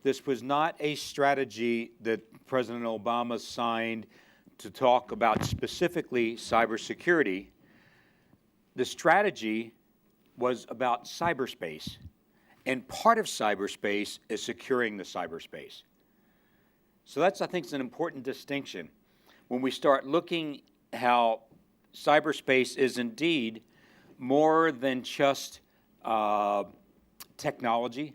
this was not a strategy that President Obama signed to talk about specifically cybersecurity. The strategy was about cyberspace, and part of cyberspace is securing the cyberspace. So that's, I think, is an important distinction. When we start looking how cyberspace is indeed more than just technology,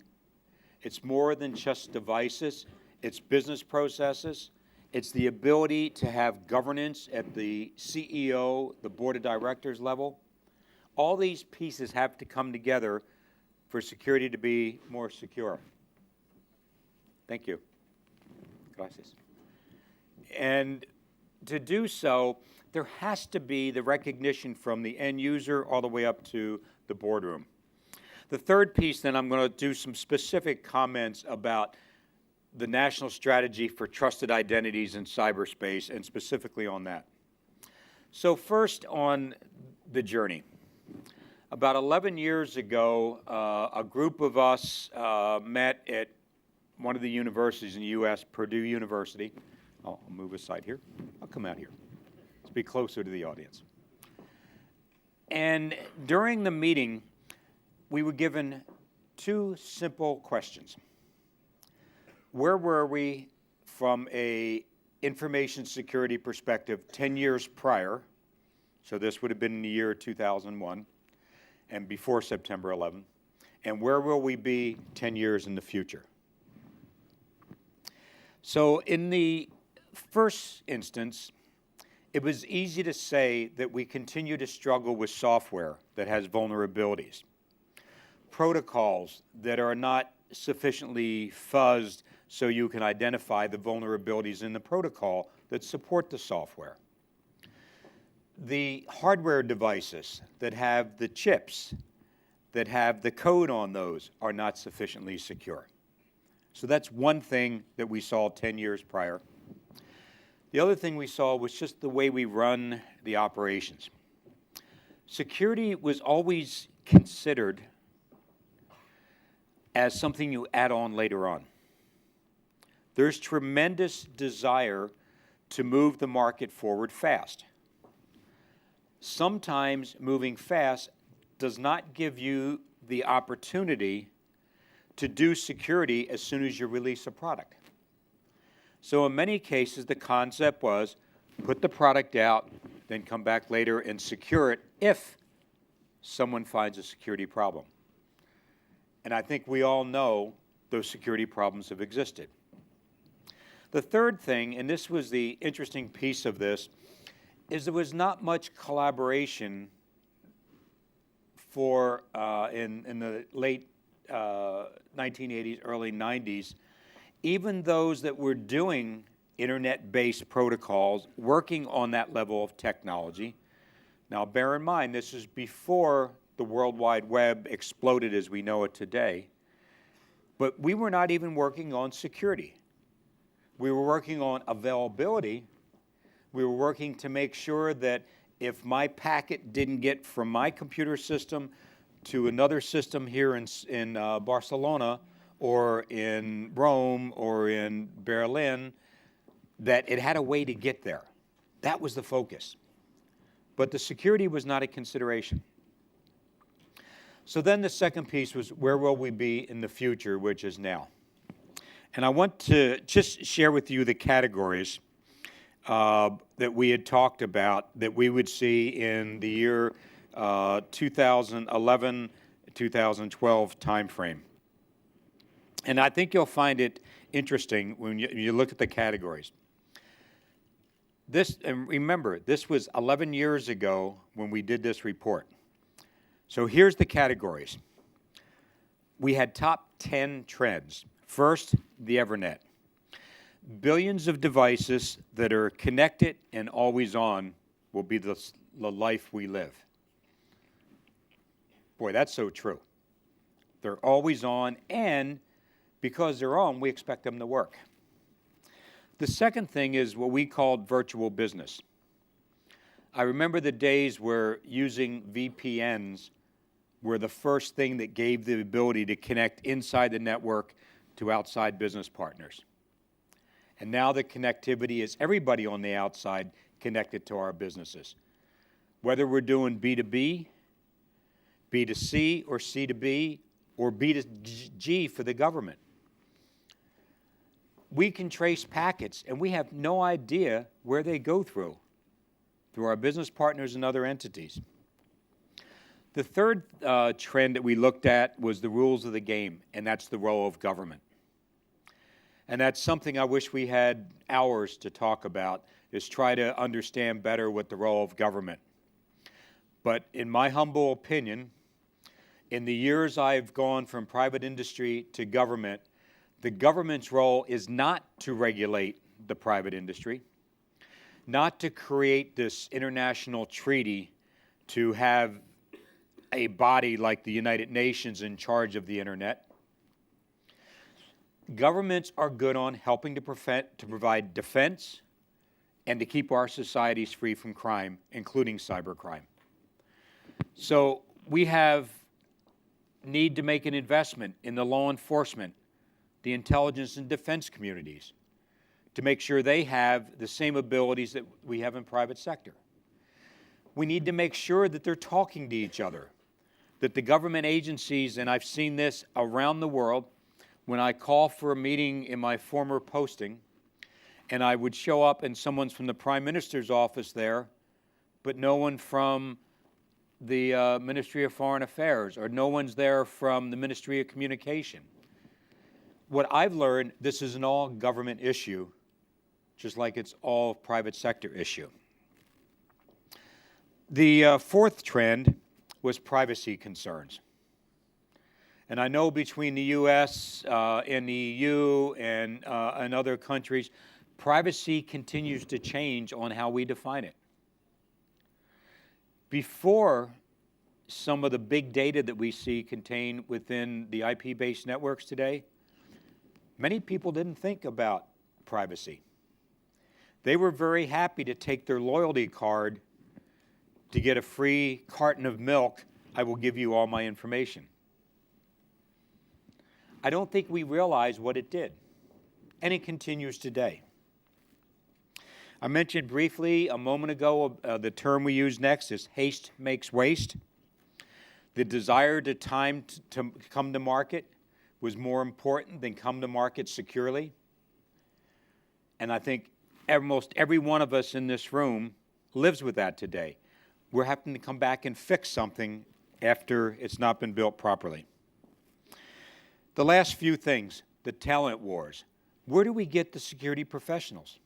it's more than just devices, it's business processes, it's the ability to have governance at the CEO, the board of directors level. All these pieces have to come together for security to be more secure. Thank you. Gracias. And to do so, there has to be the recognition from the end user all the way up to the boardroom. The third piece, then, I'm going to do some specific comments about the national strategy for trusted identities in cyberspace, and specifically on that. So first, on the journey. About 11 years ago, a group of us met at one of the universities in the U.S., Purdue University. I'll move aside here. I'll come out here. Let's be closer to the audience. And during the meeting, we were given two simple questions. Where were we from an information security perspective 10 years prior? So this would have been in the year 2001 and before September 11. And where will we be 10 years in the future? So in the first instance, it was easy to say that we continue to struggle with software that has vulnerabilities, protocols that are not sufficiently fuzzed so you can identify the vulnerabilities in the protocol that support the software. The hardware devices that have the chips, that have the code on those, are not sufficiently secure. So that's one thing that we saw 10 years prior. The other thing we saw was just the way we run the operations. Security was always considered as something you add on later on. There's tremendous desire to move the market forward fast. Sometimes moving fast does not give you the opportunity to do security as soon as you release a product. So in many cases, the concept was put the product out, then come back later and secure it if someone finds a security problem. And I think we all know those security problems have existed. The third thing, and this was the interesting piece of this, is there was not much collaboration for in the late 1980s, early 90s, even those that were doing internet-based protocols, working on that level of technology. Now, bear in mind, this is before the World Wide Web exploded as we know it today, but we were not even working on security. We were working on availability. We were working to make sure that if my packet didn't get from my computer system to another system here in Barcelona or in Rome or in Berlin, that it had a way to get there. That was the focus. But the security was not a consideration. So then the second piece was, where will we be in the future, which is now? And I want to just share with you the categories that we had talked about that we would see in the year 2011, 2012 timeframe. And I think you'll find it interesting when you look at the categories. This, and remember, this was 11 years ago when we did this report. So here's the categories. We had top 10 trends. First, the Evernet. Billions of devices that are connected and always on will be the life we live. Boy, that's so true. They're always on, and because they're on, we expect them to work. The second thing is what we called virtual business. I remember the days where using VPNs were the first thing that gave the ability to connect inside the network to outside business partners. And now the connectivity is everybody on the outside connected to our businesses. Whether we're doing B2B, B2C, or C2B, or B2G for the government. We can trace packets, and we have no idea where they go through our business partners and other entities. The third trend that we looked at was the rules of the game, and that's the role of government. And that's something I wish we had hours to talk about, is try to understand better what the role of government. But in my humble opinion, in the years I've gone from private industry to government, the government's role is not to regulate the private industry, not to create this international treaty to have a body like the United Nations in charge of the internet. Governments are good on helping to provide defense and to keep our societies free from crime, including cybercrime. So we need to make an investment in the law enforcement, the intelligence and defense communities, to make sure they have the same abilities that we have in private sector. We need to make sure that they're talking to each other, that the government agencies, and I've seen this around the world, when I call for a meeting in my former posting, and I would show up and someone's from the Prime Minister's office there, but no one from the Ministry of Foreign Affairs, or no one's there from the Ministry of Communication. What I've learned, this is an all government issue, just like it's all private sector issue. The fourth trend was privacy concerns. And I know between the US and the EU and other countries, privacy continues to change on how we define it. Before some of the big data that we see contained within the IP-based networks today, many people didn't think about privacy. They were very happy to take their loyalty card to get a free carton of milk. I will give you all my information. I don't think we realize what it did, and it continues today. I mentioned briefly a moment ago the term we use next is haste makes waste. The desire to time to come to market was more important than come to market securely. And I think almost every one of us in this room lives with that today. We're having to come back and fix something after it's not been built properly. The last few things, the talent wars. Where do we get the security professionals?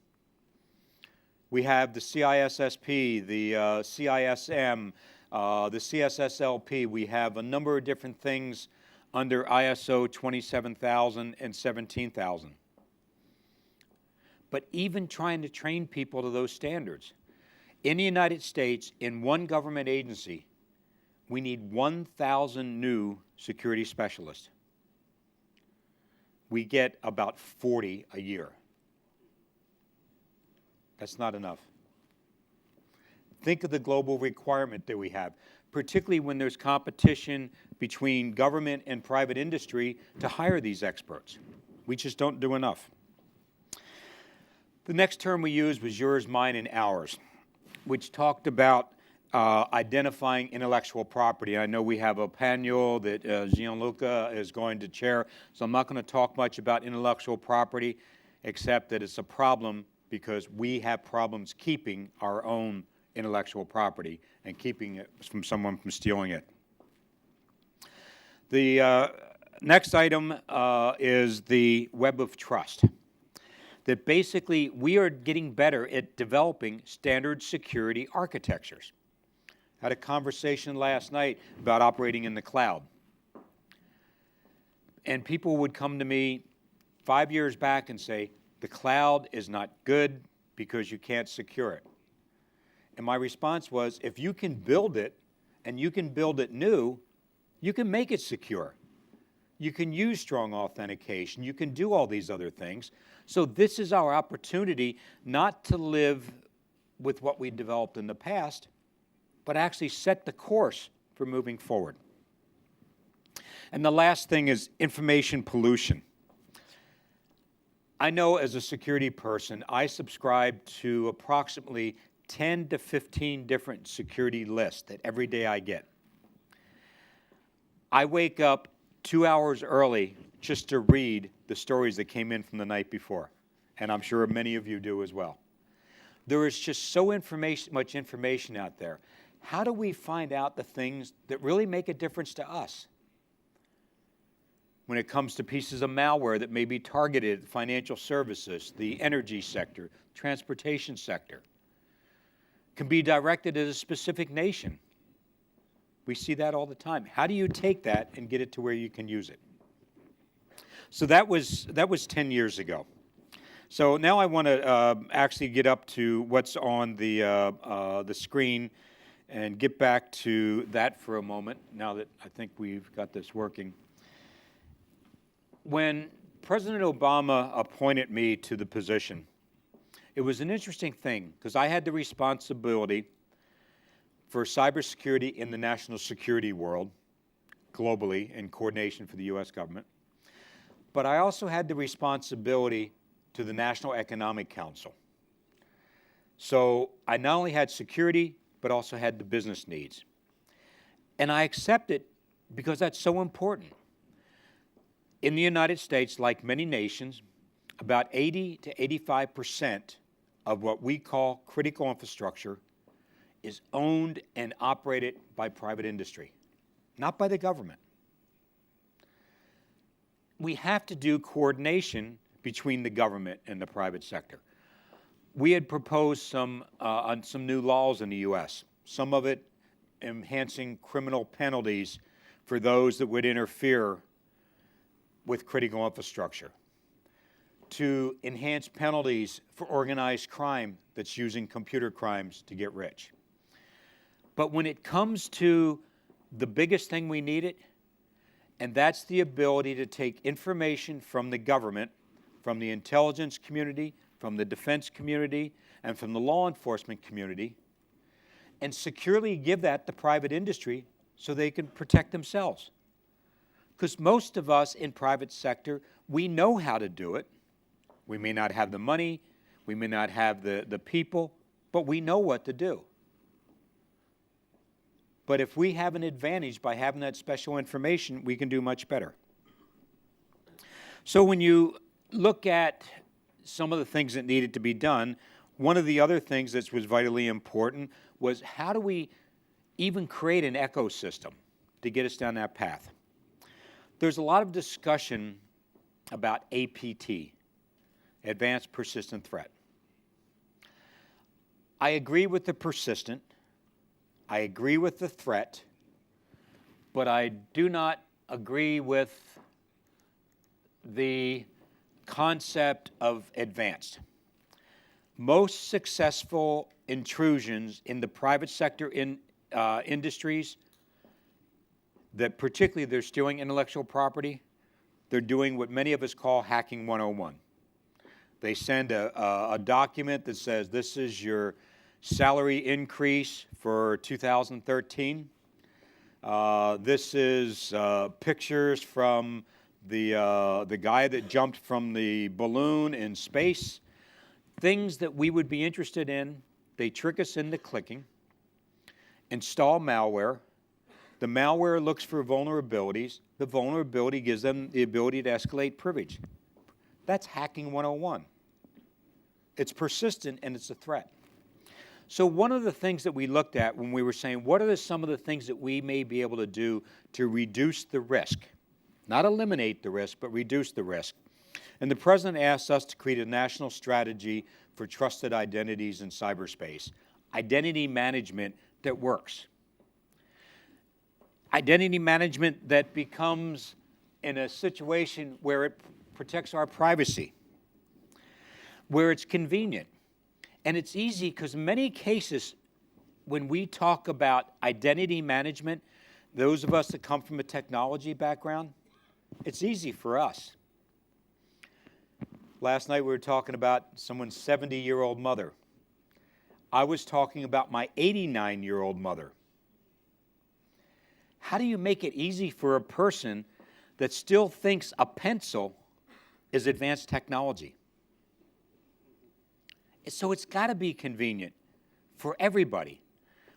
We have the CISSP, the CISM, the CSSLP. We have a number of different things under ISO 27000 and 17000. But even trying to train people to those standards. In the United States, in one government agency, we need 1,000 new security specialists. We get about 40 a year. That's not enough. Think of the global requirement that we have, particularly when there's competition between government and private industry to hire these experts. We just don't do enough. The next term we used was yours, mine, and ours, which talked about identifying intellectual property. I know we have a panel that Gianluca is going to chair, so I'm not going to talk much about intellectual property, except that it's a problem because we have problems keeping our own intellectual property and keeping it from someone from stealing it. The next item is the web of trust. That basically we are getting better at developing standard security architectures. I had a conversation last night about operating in the cloud. And people would come to me 5 years back and say, the cloud is not good because you can't secure it. And my response was, if you can build it, and you can build it new, you can make it secure. You can use strong authentication. You can do all these other things. So this is our opportunity not to live with what we developed in the past, but actually set the course for moving forward. And the last thing is information pollution. I know as a security person, I subscribe to approximately 10 to 15 different security lists that every day I get. I wake up 2 hours early just to read the stories that came in from the night before, and I'm sure many of you do as well. There is just so much information out there. How do we find out the things that really make a difference to us? When it comes to pieces of malware that may be targeted at financial services, the energy sector, transportation sector, can be directed at a specific nation. We see that all the time. How do you take that and get it to where you can use it? So that was 10 years ago. So now I want to actually get up to what's on the screen and get back to that for a moment, now that I think we've got this working. When President Obama appointed me to the position, it was an interesting thing because I had the responsibility for cybersecurity in the national security world, globally, in coordination for the U.S. government. But I also had the responsibility to the National Economic Council. So I not only had security, but also had the business needs. And I accept it because that's so important. In the United States, like many nations, about 80 to 85% of what we call critical infrastructure is owned and operated by private industry, not by the government. We have to do coordination between the government and the private sector. We had proposed on some new laws in the U.S., some of it enhancing criminal penalties for those that would interfere with critical infrastructure, to enhance penalties for organized crime that's using computer crimes to get rich. But when it comes to the biggest thing we needed, and that's the ability to take information from the government, from the intelligence community, from the defense community, and from the law enforcement community, and securely give that to private industry so they can protect themselves. Because most of us in private sector, we know how to do it. We may not have the money, we may not have the people, but we know what to do. But if we have an advantage by having that special information, we can do much better. So when you look at some of the things that needed to be done, one of the other things that was vitally important was how do we even create an ecosystem to get us down that path? There's a lot of discussion about APT, Advanced Persistent Threat. I agree with the persistent, I agree with the threat, but I do not agree with the concept of advanced. Most successful intrusions in the private sector industries that particularly they're stealing intellectual property, they're doing what many of us call hacking 101. They send a document that says this is your salary increase for 2013. This is pictures from the guy that jumped from the balloon in space. Things that we would be interested in, they trick us into clicking, install malware. The malware looks for vulnerabilities. The vulnerability gives them the ability to escalate privilege. That's hacking 101. It's persistent and it's a threat. So one of the things that we looked at when we were saying, what are some of the things that we may be able to do to reduce the risk? Not eliminate the risk, but reduce the risk. And the President asked us to create a national strategy for trusted identities in cyberspace. Identity management that works. Identity management that becomes in a situation where it protects our privacy, where it's convenient. And it's easy because in many cases, when we talk about identity management, those of us that come from a technology background, it's easy for us. Last night we were talking about someone's 70-year-old mother. I was talking about my 89-year-old mother. How do you make it easy for a person that still thinks a pencil is advanced technology? So it's got to be convenient for everybody.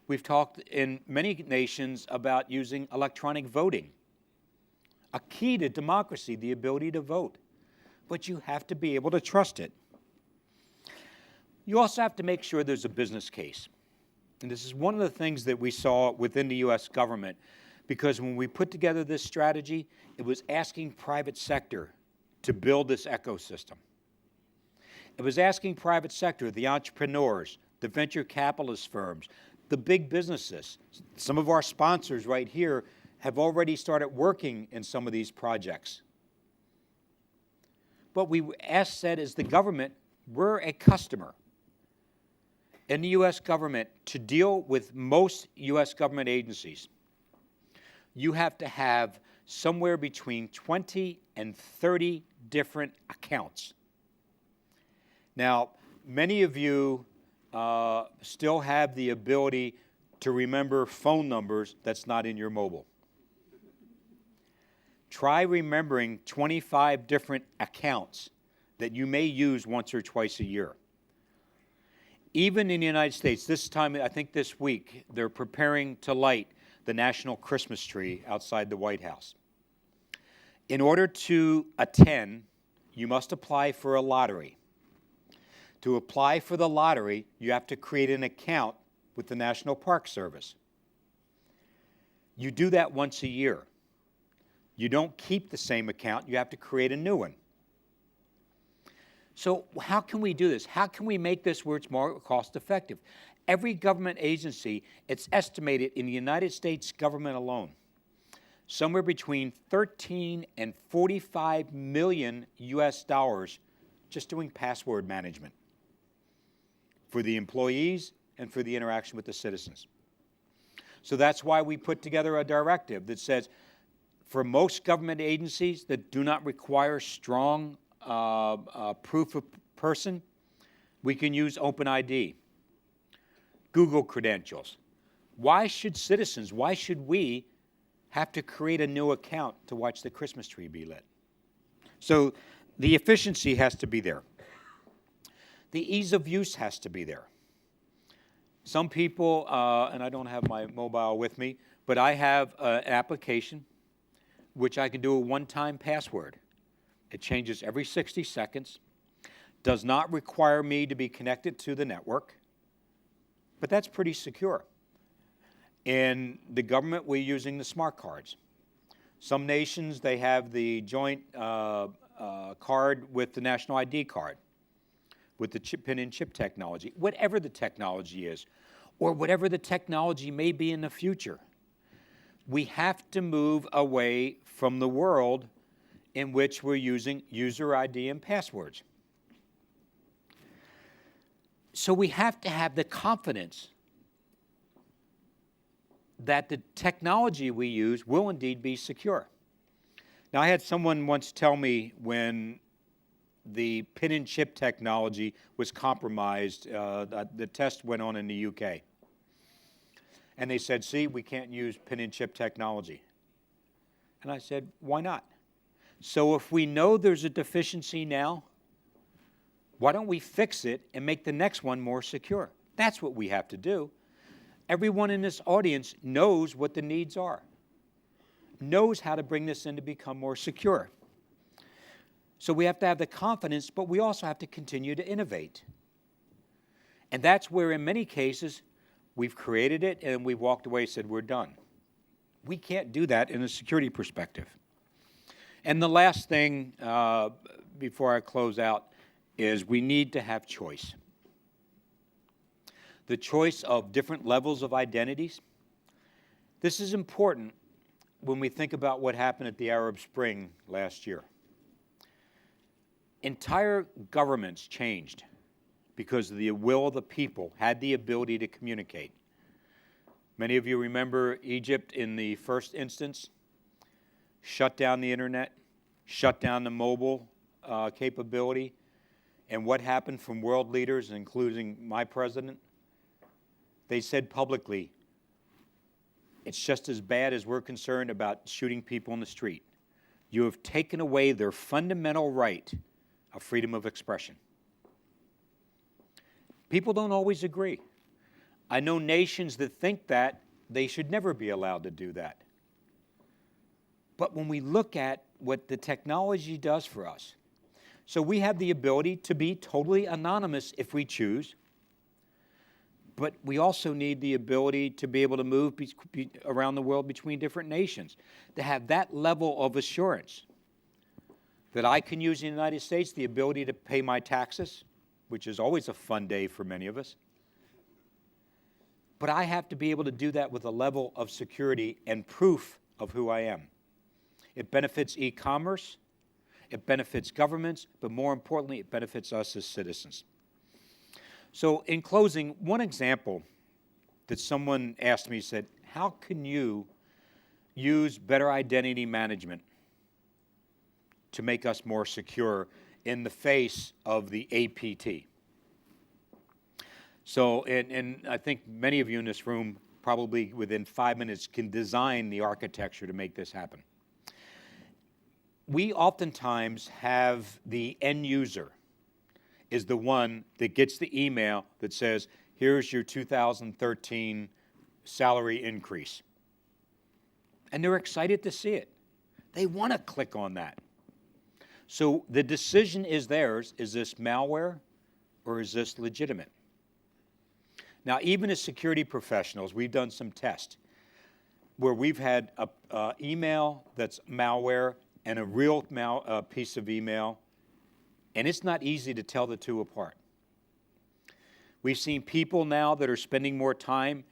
We've talked in many nations about using electronic voting, a key to democracy, the ability to vote. But you have to be able to trust it. You also have to make sure there's a business case. And this is one of the things that we saw within the U.S. government, because when we put together this strategy, it was asking private sector to build this ecosystem. It was asking private sector, the entrepreneurs, the venture capitalist firms, the big businesses. Some of our sponsors right here have already started working in some of these projects. But we said as the government, we're a customer. In the U.S. government, to deal with most U.S. government agencies, you have to have somewhere between 20 and 30 different accounts. Now, many of you still have the ability to remember phone numbers that's not in your mobile. Try remembering 25 different accounts that you may use once or twice a year. Even in the United States, this time, I think this week, they're preparing to light the national Christmas tree outside the White House. In order to attend, you must apply for a lottery. To apply for the lottery, you have to create an account with the National Park Service. You do that once a year. You don't keep the same account, you have to create a new one. So how can we do this? How can we make this where it's more cost effective? Every government agency, it's estimated in the United States government alone, somewhere between 13 and 45 million US dollars just doing password management for the employees and for the interaction with the citizens. So that's why we put together a directive that says for most government agencies that do not require strong proof of person, we can use OpenID, Google credentials. Why should citizens, why should we have to create a new account to watch the Christmas tree be lit? So the efficiency has to be there. The ease of use has to be there. Some people, and I don't have my mobile with me, but I have an application which I can do a one-time password. It changes every 60 seconds, does not require me to be connected to the network, but that's pretty secure. In the government, we're using the smart cards. Some nations, they have the joint card with the national ID card, with the pin and chip technology, whatever the technology is, or whatever the technology may be in the future. We have to move away from the world in which we're using user ID and passwords. So we have to have the confidence that the technology we use will indeed be secure. Now, I had someone once tell me when the pin and chip technology was compromised, the test went on in the UK. And they said, see, we can't use pin and chip technology. And I said, why not? So if we know there's a deficiency now, why don't we fix it and make the next one more secure? That's what we have to do. Everyone in this audience knows what the needs are, knows how to bring this in to become more secure. So we have to have the confidence, but we also have to continue to innovate. And that's where, in many cases, we've created it and we've walked away and said, we're done. We can't do that in a security perspective. And the last thing, before I close out, is we need to have choice. The choice of different levels of identities. This is important when we think about what happened at the Arab Spring last year. Entire governments changed because the will of the people had the ability to communicate. Many of you remember Egypt in the first instance, shut down the internet, shut down the mobile capability, and what happened from world leaders, including my president? They said publicly, it's just as bad as we're concerned about shooting people in the street. You have taken away their fundamental right of freedom of expression. People don't always agree. I know nations that think that they should never be allowed to do that. But when we look at what the technology does for us, so we have the ability to be totally anonymous if we choose, but we also need the ability to be able to move around the world between different nations, to have that level of assurance that I can use in the United States, the ability to pay my taxes, which is always a fun day for many of us. But I have to be able to do that with a level of security and proof of who I am. It benefits e-commerce, it benefits governments, but more importantly, it benefits us as citizens. So in closing, one example that someone asked me, said, how can you use better identity management to make us more secure in the face of the APT? So, and I think many of you in this room probably within 5 minutes can design the architecture to make this happen. We oftentimes have the end user is the one that gets the email that says, here's your 2013 salary increase. And they're excited to see it. They want to click on that. So the decision is theirs. Is this malware or is this legitimate? Now, even as security professionals, we've done some tests where we've had an email that's malware and a real piece of email, and it's not easy to tell the two apart. We've seen people now that are spending more time,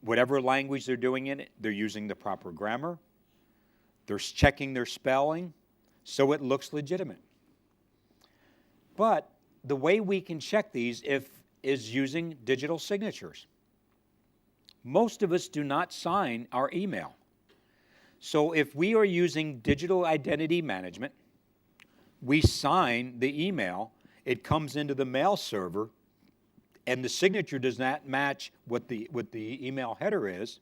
whatever language they're doing in it, they're using the proper grammar, they're checking their spelling, so it looks legitimate. But the way we can check these is using digital signatures. Most of us do not sign our email. So if we are using digital identity management, we sign the email, it comes into the mail server, and the signature does not match what the email header is,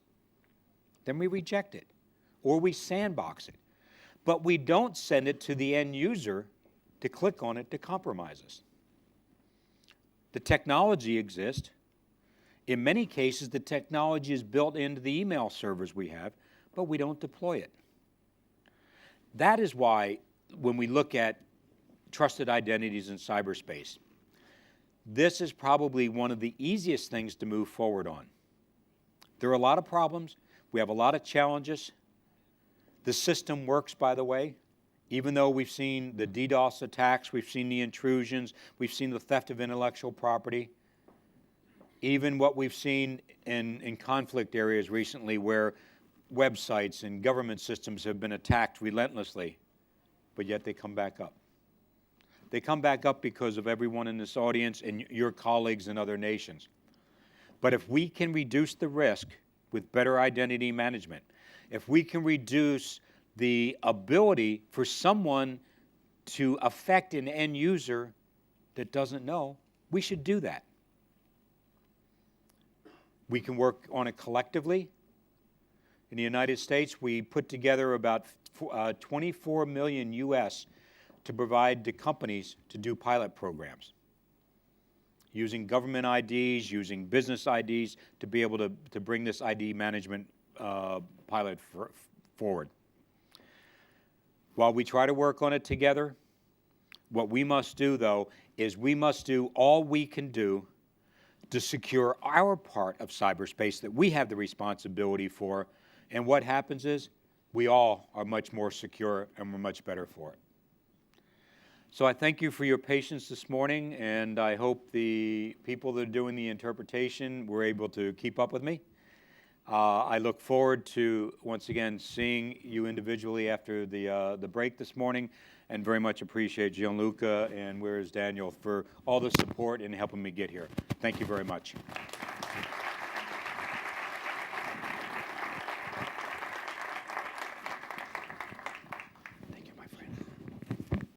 then we reject it, or we sandbox it. But we don't send it to the end user to click on it to compromise us. The technology exists. In many cases, the technology is built into the email servers we have, but we don't deploy it. That is why when we look at trusted identities in cyberspace, this is probably one of the easiest things to move forward on. There are a lot of problems. We have a lot of challenges. The system works, by the way. Even though we've seen the DDoS attacks, we've seen the intrusions, we've seen the theft of intellectual property, even what we've seen in conflict areas recently where websites and government systems have been attacked relentlessly, but yet they come back up. They come back up because of everyone in this audience and your colleagues in other nations. But if we can reduce the risk with better identity management, if we can reduce the ability for someone to affect an end user that doesn't know, we should do that. We can work on it collectively. In the United States, we put together about 24 million US to provide to companies to do pilot programs, using government IDs, using business IDs to be able to bring this ID management pilot forward. While we try to work on it together, what we must do, though, is we must do all we can do to secure our part of cyberspace that we have the responsibility for. And what happens is we all are much more secure and we're much better for it. So I thank you for your patience this morning, and I hope the people that are doing the interpretation were able to keep up with me. I look forward to, once again, seeing you individually after the break this morning, and very much appreciate Gianluca and where is Daniel for all the support in helping me get here. Thank you very much.